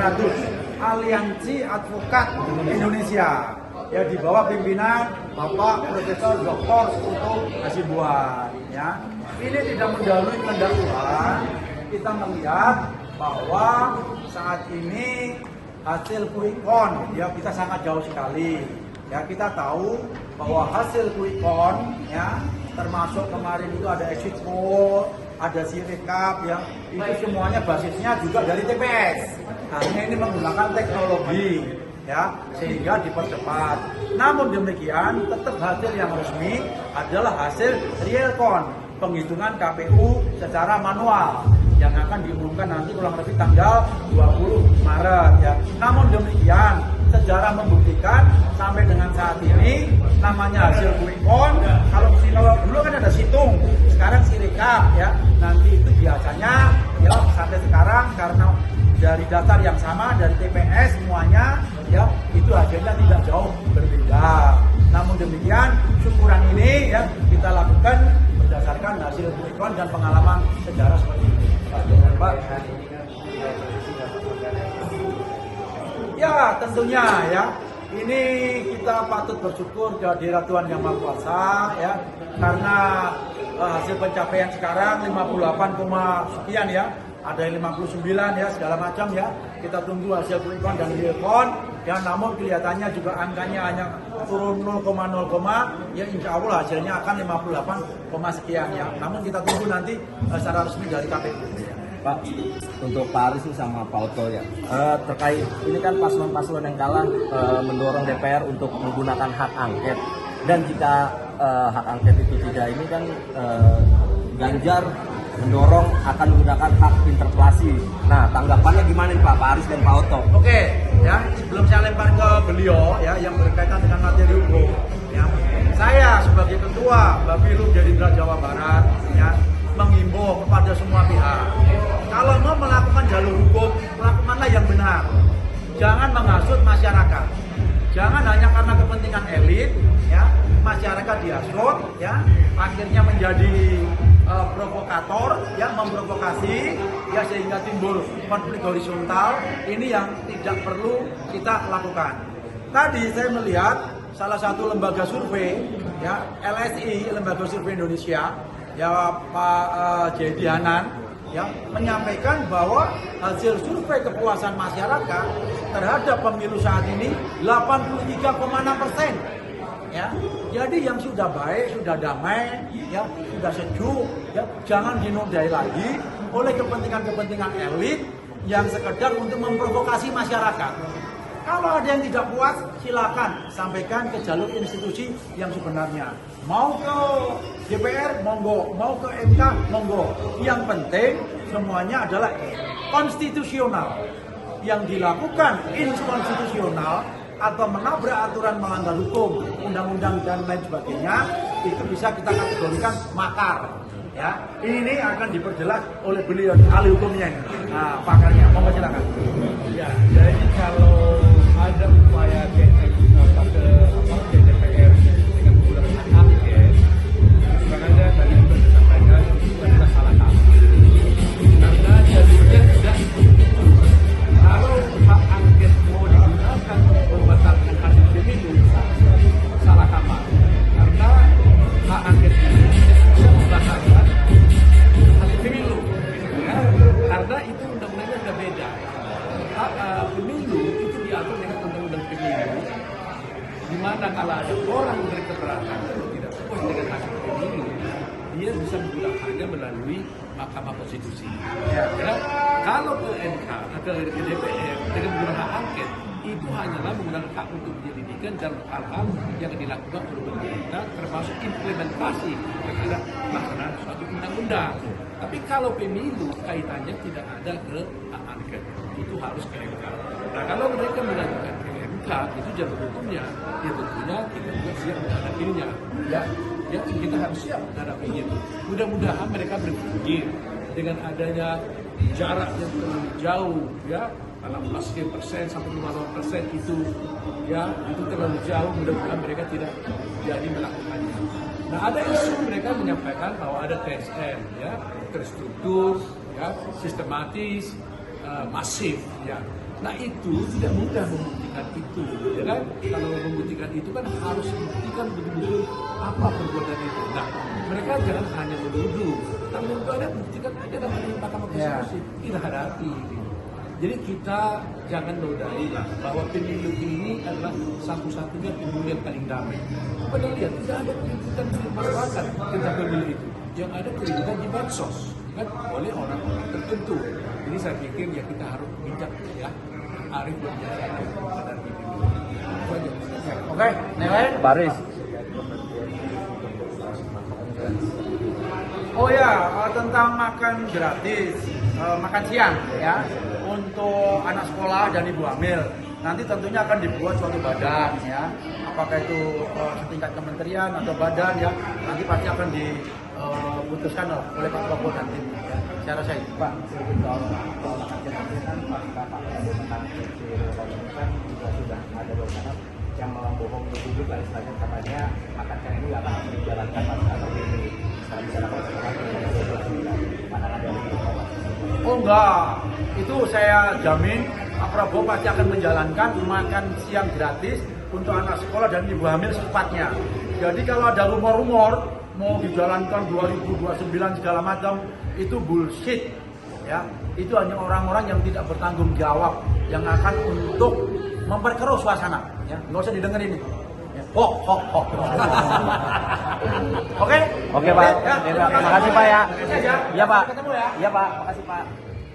100 Aliansi Advokat Indonesia, ya di bawah pimpinan Bapak Profesor Dr. Putu Hasibuan. Ya, ini tidak mendahului kehendak Tuhan. Kita melihat bahwa saat ini hasil quick count, ya kita sangat jauh sekali. Ya kita tahu bahwa hasil quick count, ya termasuk kemarin itu ada exit poll, ada sirekap, yang itu semuanya basisnya juga dari TPS. Hanya ini menggunakan teknologi, ya sehingga dipercepat. Namun demikian tetap hasil yang resmi adalah hasil real count, penghitungan KPU secara manual yang akan diumumkan nanti kurang lebih tanggal 20 Maret ya. Namun demikian sejarah membuktikan sampai dengan saat ini namanya hasil quick count. Kalau dulu kan ada situng, sekarang sirekap ya. Nanti itu biasanya ya sampai sekarang karena dari data yang sama dari TPS semuanya ya itu hasilnya tidak jauh berbeda. Namun demikian syukuran ini ya kita lakukan berdasarkan hasil quick count dan pengalaman sejarah seperti ini. Pak. Ya tentunya ya ini kita patut bersyukur kehadirat Tuhan Yang Maha Kuasa ya karena hasil pencapaian sekarang 58, sekian ya, ada yang 59 ya segala macam ya. Kita tunggu hasil quick count dan real count ya, namun kelihatannya juga angkanya hanya turun 0,0, ya insya Allah hasilnya akan 58, sekian ya. Namun kita tunggu nanti secara resmi dari KPU. Pak, untuk Pak Aris sama Pak Oto ya, terkait ini kan paslon-paslon yang kalah mendorong DPR untuk menggunakan hak angket, dan jika hak angket itu tidak ini kan Ganjar mendorong akan menggunakan hak interpelasi. Nah, tanggapannya gimana nih Pak Aris dan Pak Oto? Oke, ya sebelum saya lempar ke beliau ya yang berkaitan dengan materi hukum, ya saya sebagai ketua Bapilu Gerindra Jawa Barat ya menghimbau kepada semua pihak, kalau mau melakukan jalur hukum, lakukanlah yang benar. Jangan menghasut masyarakat. Jangan hanya karena kepentingan elit, ya masyarakat dihasut, ya akhirnya menjadi provokator, ya memprovokasi, ya sehingga timbul konflik horizontal. Ini yang tidak perlu kita lakukan. Tadi saya melihat salah satu lembaga survei, ya LSI, Lembaga Survei Indonesia, ya Pak Jedi Hanan yang menyampaikan bahwa hasil survei kepuasan masyarakat terhadap pemilu saat ini 83,6%. Ya, jadi yang sudah baik, sudah damai, ya sudah sejuk, ya jangan dinodai lagi oleh kepentingan-kepentingan elit yang sekedar untuk memprovokasi masyarakat. Kalau ada yang tidak puas, silakan sampaikan ke jalur institusi yang sebenarnya. Mau ke DPR, monggo. Mau ke MK, monggo. Yang penting semuanya adalah konstitusional. Yang dilakukan inkonstitusional atau menabrak aturan, melanggar hukum, undang-undang dan lain sebagainya, itu bisa kita kategorikan makar. Ya, ini akan diperjelas oleh beliau ahli hukumnya. Nah, pakarnya, monggo silakan. Ya, jadi kalau ada upaya ke DPR dengan menggunakan hak angket, sebenarnya tadi sudah disampaikan itu adalah salah kaprah. Karena jalurnya tidak kalau hak angket mau digunakan untuk membatalkan hasil pemilu, salah kaprah. Karena hak angket ini bisa membatalkan hasil pemilu, ya. Karena itu undang-undangnya sudah beda. Pemilu itu diatur dengan undang-undang pemilu, di mana kalau ada orang memberi keterangan atau tidak puas dengan hasil pemilu, dia bisa menggunakannya melalui Mahkamah Konstitusi. Ya, kalau ke MK atau ke DPR dengan menggunakan hak angket, itu hanyalah menggunakan hak untuk penyelidikan dalam hal-hal yang dilakukan oleh pemerintah, termasuk implementasi terhadap pelaksanaan suatu undang-undang. Tapi kalau pemilu kaitannya tidak ada ke hak angket, itu harus ke MK. Nah, kalau mereka mengajukan ke MK, itu jalur hukumnya, ya tentunya kita juga siap menghadapinya. Ya, kita harus siap menghadapinya. Mudah-mudahan mereka berpikir dengan adanya jarak yang terlalu jauh, ya 16% sampai 50% itu, ya itu terlalu jauh. Mudah-mudahan mereka tidak jadi melakukannya. Nah, ada isu mereka menyampaikan bahwa ada TSN, ya terstruktur, ya sistematis, masif, ya. Nah itu tidak mudah membuktikan itu, ya kan? Kalau membuktikan itu kan harus membuktikan betul-betul apa perbuatan itu. Nah mereka jangan hanya menuduh, tapi kalau ada buktikan aja dalam Mahkamah Konstitusi, kita hadapi. Jadi kita jangan nodai bahwa pemilu ini adalah satu-satunya pemilu yang paling damai. Padahal lihat tidak ada keributan di masyarakat tentang pemilu itu. Yang ada keributan di medsos kan oleh orang-orang tertentu. Jadi saya pikir ya kita harus bijak ya, arif berbicara pada pemilu. Itu aja. Oke, nilai. Baris. Oh ya, tentang makan gratis, makan siang ya untuk anak sekolah dan ibu hamil. Nanti tentunya akan dibuat suatu badan ya, apakah itu setingkat kementerian atau badan ya, nanti pasti akan diputuskan oleh Pak Prabowo nanti. Ya. Saya rasa itu. Pak, sedikit soal makan siang kan pasca Pak Prabowo tentang kan juga sudah ada beberapa yang membohong publik lah istilahnya, katanya makan siang ini akan dijalankan pasca ini. Sekarang bisa lakukan pandangan dari Oh enggak, itu saya jamin Pak Prabowo pasti akan menjalankan makan siang gratis untuk anak sekolah dan ibu hamil secepatnya. Jadi kalau ada rumor-rumor mau dijalankan 2029 segala macam, itu bullshit. Ya, itu hanya orang-orang yang tidak bertanggung jawab yang akan untuk memperkeruh suasana. Ya, nggak usah didengerin ini. Ya, hok. Oke? Oke Pak, Ya, terima kasih Pak ya. Ya, Iya Pak. ketemu ya. Iya Pak, makasih Pak.